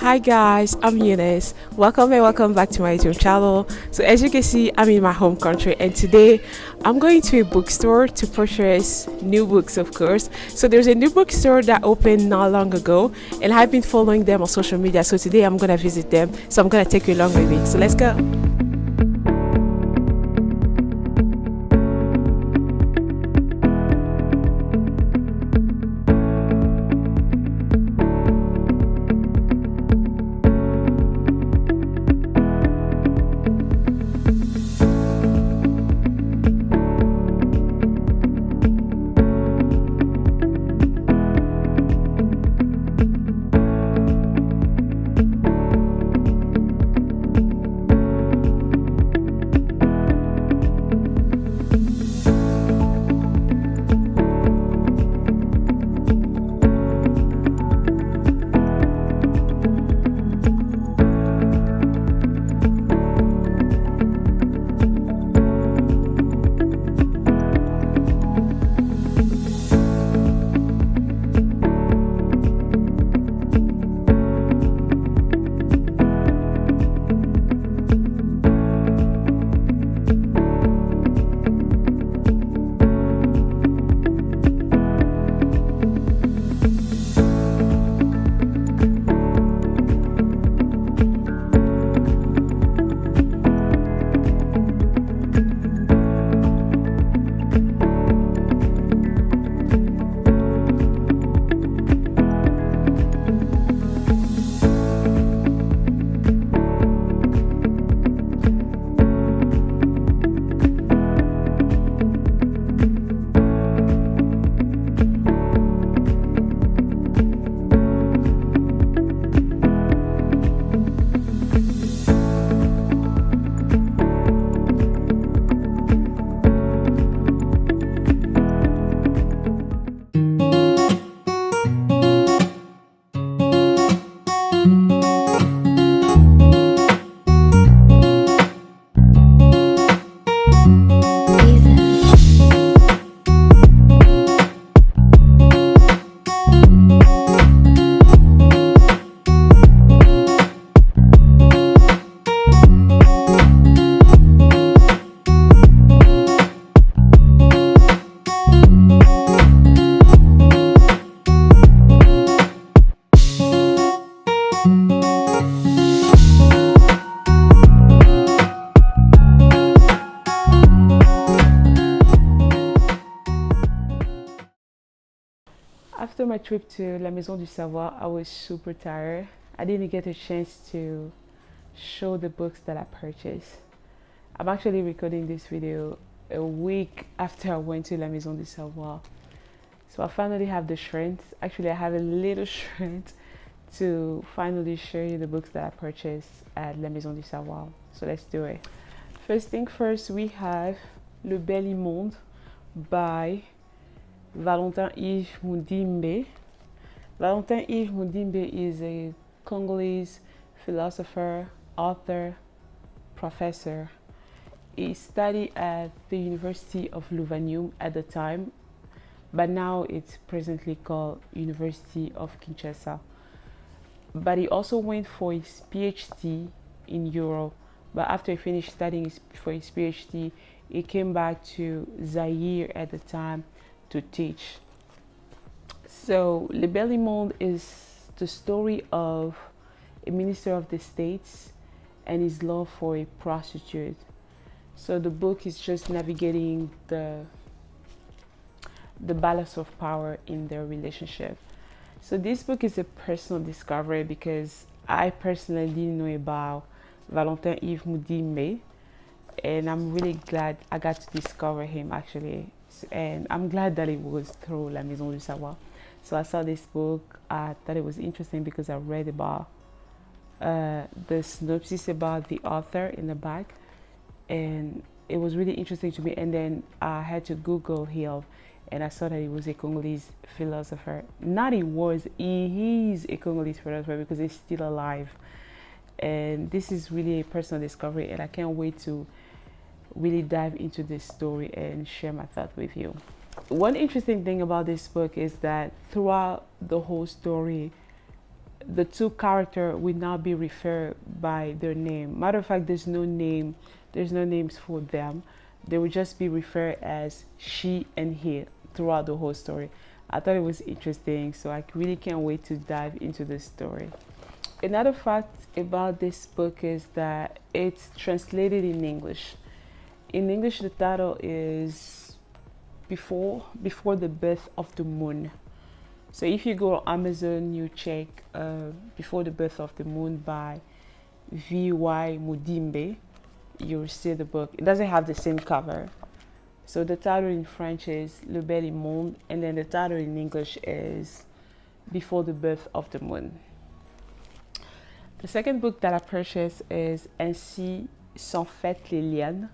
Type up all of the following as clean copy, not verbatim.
Hi guys, I'm Eunice. Welcome and welcome back to my YouTube channel. So as you can see, I'm in my home country and today I'm going to a bookstore to purchase new books, of course. So there's a new bookstore that opened not long ago and I've been following them on social media. So today I'm gonna visit them. So I'm gonna take you along with me. So let's go. After my trip to La Maison du Savoir, I was super tired. I didn't get a chance to show the books that I purchased. I'm actually recording this video a week after I went to La Maison du Savoir. So I finally have the strength. Actually, I have a little strength to finally show you the books that I purchased at La Maison du Savoir. So let's do it. First thing first, we have Le Bel Immonde by Valentin Yves Mudimbe. Valentin Yves Mudimbe is a Congolese philosopher, author, professor. He studied at the University of Louvain at the time, but now it's presently called University of Kinshasa. But he also went for his PhD in Europe. But after he finished studying for his PhD, he came back to Zaire at the time to teach. So Le Bel Immonde is the story of a minister of the states and his love for a prostitute. So the book is just navigating the balance of power in their relationship. So this book is a personal discovery because I personally didn't know about Valentin Yves Mudimbe, and I'm really glad I got to discover him actually. And I'm glad that it was through La Maison du Savoir. So I saw this book. I thought it was interesting because I read about the synopsis about the author in the back, and it was really interesting to me. And then I had to Google him, and I saw that he was a Congolese philosopher. Not he was, he is a Congolese philosopher because he's still alive. And this is really a personal discovery, and I can't wait to really dive into this story and share my thoughts with you. One interesting thing about this book is that throughout the whole story, the two characters will not be referred by their name. Matter of fact, there's no names for them. They will just be referred as she and he throughout the whole story. I thought it was interesting, so I really can't wait to dive into the story. Another fact about this book is that it's translated in English. In English, the title is Before the Birth of the Moon. So if you go on Amazon, you check Before the Birth of the Moon by V.Y. Mudimbe, you'll see the book. It doesn't have the same cover. So the title in French is Le Bel Monde, and then the title in English is Before the Birth of the Moon. The second book that I purchased is Ainsi sont faites les lianes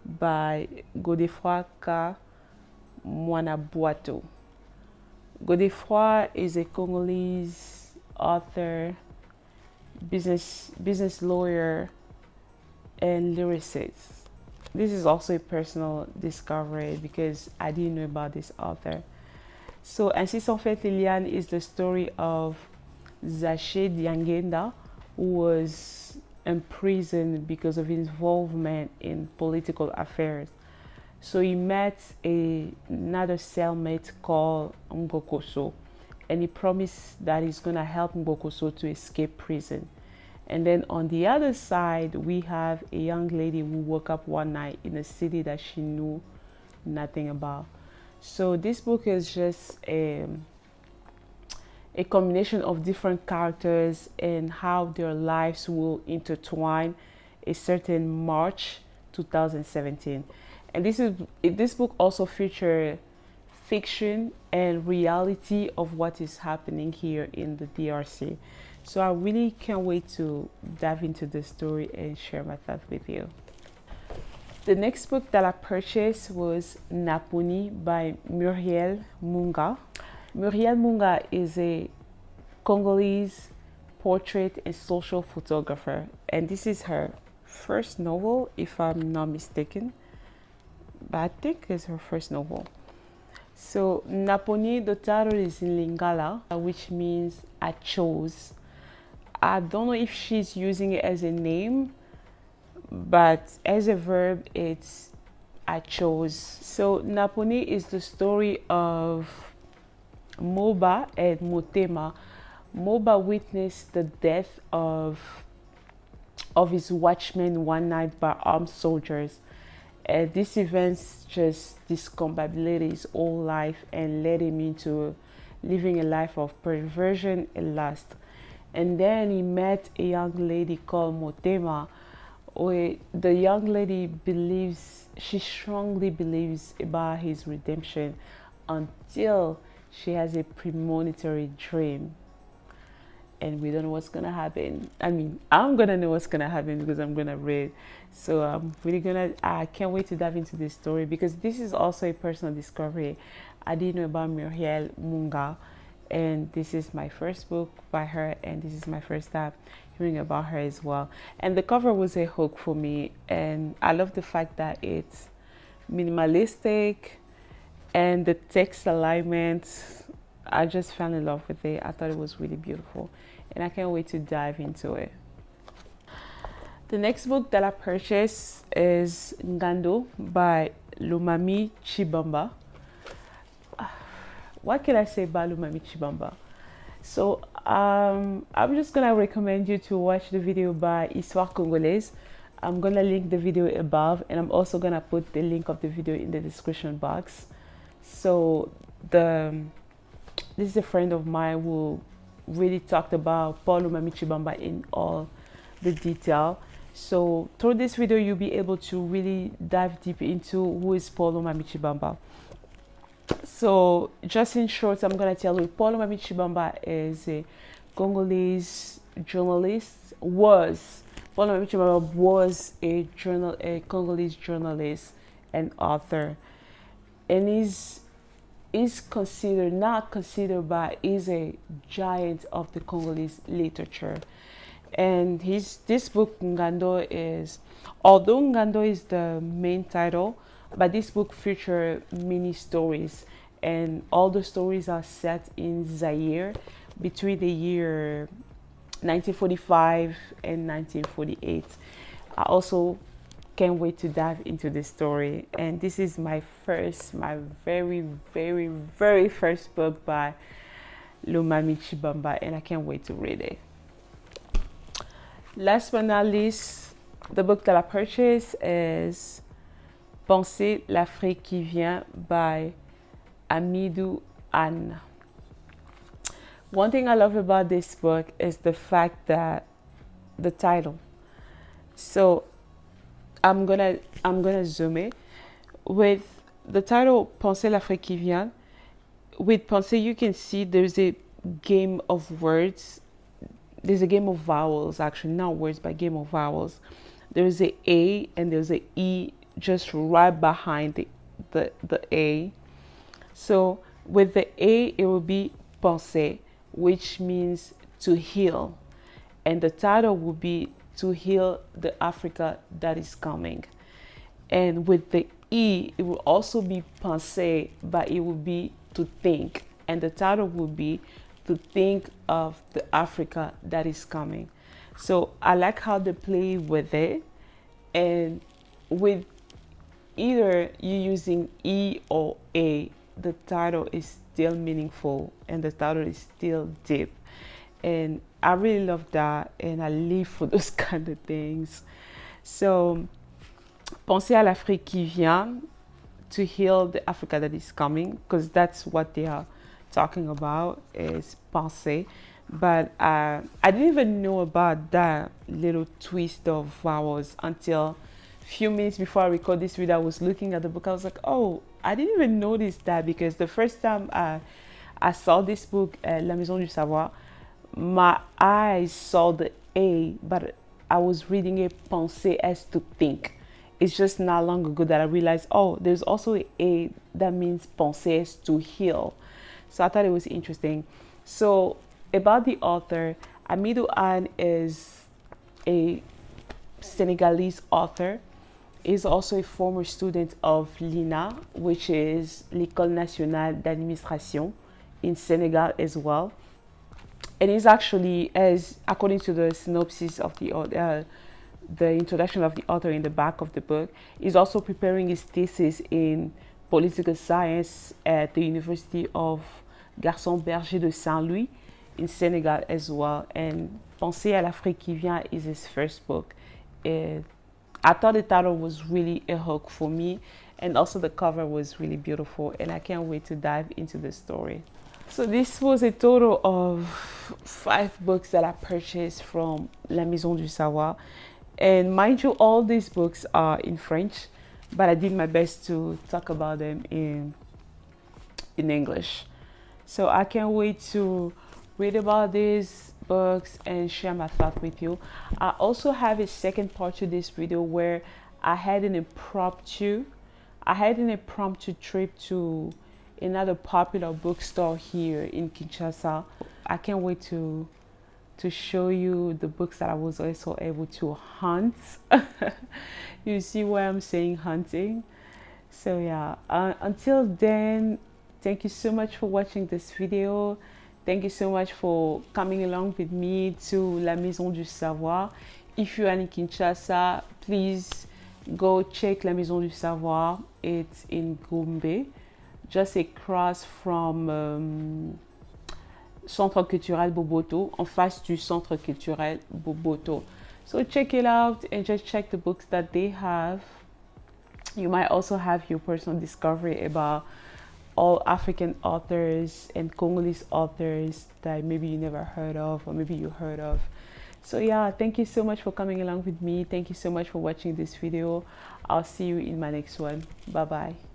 by Godefroy K. Mwanabuato. Godefroy is a Congolese author, business lawyer, and lyricist. This is also a personal discovery because I didn't know about this author. So Ainsi sont faites les lianes is the story of Zaché Diangenda, who was imprisoned because of his involvement in political affairs. So he met another cellmate called Ngokoso, and he promised that he's going to help Ngokoso to escape prison. And then on the other side, we have a young lady who woke up one night in a city that she knew nothing about. So this book is just a combination of different characters and how their lives will intertwine a certain March 2017. And this book also features fiction and reality of what is happening here in the DRC. So I really can't wait to dive into the story and share my thoughts with you. The next book that I purchased was Naponi by Muriel Munga. Muriel Munga is a Congolese portrait and social photographer, and this is her first novel, if I'm not mistaken. But I think it's her first novel. So Naponi, the title is in Lingala, which means I chose. I don't know if she's using it as a name, but as a verb, it's I chose. So Naponi is the story of Moba and Motema. Moba witnessed the death of his watchman one night by armed soldiers. These events just discombobulated his whole life and led him into living a life of perversion and lust. And then he met a young lady called Motema. The young lady she strongly believes about his redemption until she has a premonitory dream. And we don't know what's gonna happen. I mean, I'm gonna know what's gonna happen because I'm gonna read. So I can't wait to dive into this story because this is also a personal discovery. I didn't know about Muriel Munga, and this is my first book by her, and this is my first time hearing about her as well. And the cover was a hook for me, and I love the fact that it's minimalistic and the text alignment. I just fell in love with it. I thought it was really beautiful, and I can't wait to dive into it. The next book that I purchased is Ngando by Lumami Chibamba. What can I say about Lumami Chibamba? So I'm just gonna recommend you to watch the video by Histoire Congolaise. I'm gonna link the video above, and I'm also gonna put the link of the video in the description box. So this is a friend of mine who really talked about Paul Lumami Chibamba in all the detail. So through this video, you'll be able to really dive deep into who is Paul Lumami Chibamba. So just in short, I'm going to tell you, Paul Lumami Chibamba is a Congolese journalist. Paul Lumami Chibamba was a Congolese journalist and author. And is not considered, but is a giant of the Congolese literature. And this book Ngando is, although Ngando is the main title, but this book features many stories, and all the stories are set in Zaire between the year 1945 and 1948. I also can't wait to dive into this story. And this is my very first book by Lumami Chibamba, and I can't wait to read it. Last but not least, the book that I purchased is Penser l'Afrique qui vient by Amidou Anne. One thing I love about this book is the fact that the title. So I'm gonna zoom it. With the title Penser l'Afrique qui vient, with Penser you can see there's a game of words. There's a game of vowels, actually, not words, but game of vowels. There's a and there's a E just right behind the A. So with the A, it will be penser, which means to heal. And the title will be to heal the Africa that is coming. And with the E, it will also be penser, but it will be to think. And the title will be to think of the Africa that is coming. So I like how they play with it. And with either you using E or A, the title is still meaningful and the title is still deep. And I really love that, and I live for those kind of things. So, Penser à l'Afrique qui vient, to heal the Africa that is coming, because that's what they are talking about, is penser. But I didn't even know about that little twist of vowels until a few minutes before I record this video. I was looking at the book. I was like, oh, I didn't even notice that, because the first time I saw this book, La Maison du Savoir, my eyes saw the A, but I was reading it penser as to think. It's just not long ago that I realized, oh, there's also an A that means penser as to heal. So I thought it was interesting. So about the author, Amidou Anne is a Senegalese author. He's also a former student of l'INA, which is l'École Nationale d'Administration in Senegal as well. And he's actually, as according to the synopsis of the introduction of the author in the back of the book, is also preparing his thesis in political science at the University of Gaston Berger de Saint-Louis in Senegal as well. And Penser à l'Afrique qui vient is his first book. I thought the title was really a hook for me, and also the cover was really beautiful, and I can't wait to dive into the story. So this was a total of 5 books that I purchased from La Maison du Savoir. And mind you, all these books are in French, but I did my best to talk about them in English. So I can't wait to read about these books and share my thoughts with you. I also have a second part to this video where I had an impromptu trip to another popular bookstore here in Kinshasa. I can't wait to show you the books that I was also able to hunt. You see why I'm saying hunting. So yeah, until then, thank you so much for watching this video. Thank you so much for coming along with me to La Maison du Savoir. If you are in Kinshasa, please go check La Maison du Savoir. It's in Gombe, just across from Centre Culturel Boboto, en face du Centre Culturel Boboto. So check it out and just check the books that they have. You might also have your personal discovery about all African authors and Congolese authors that maybe you never heard of, or maybe you heard of. So yeah, thank you so much for coming along with me. Thank you so much for watching this video. I'll see you in my next one. Bye bye.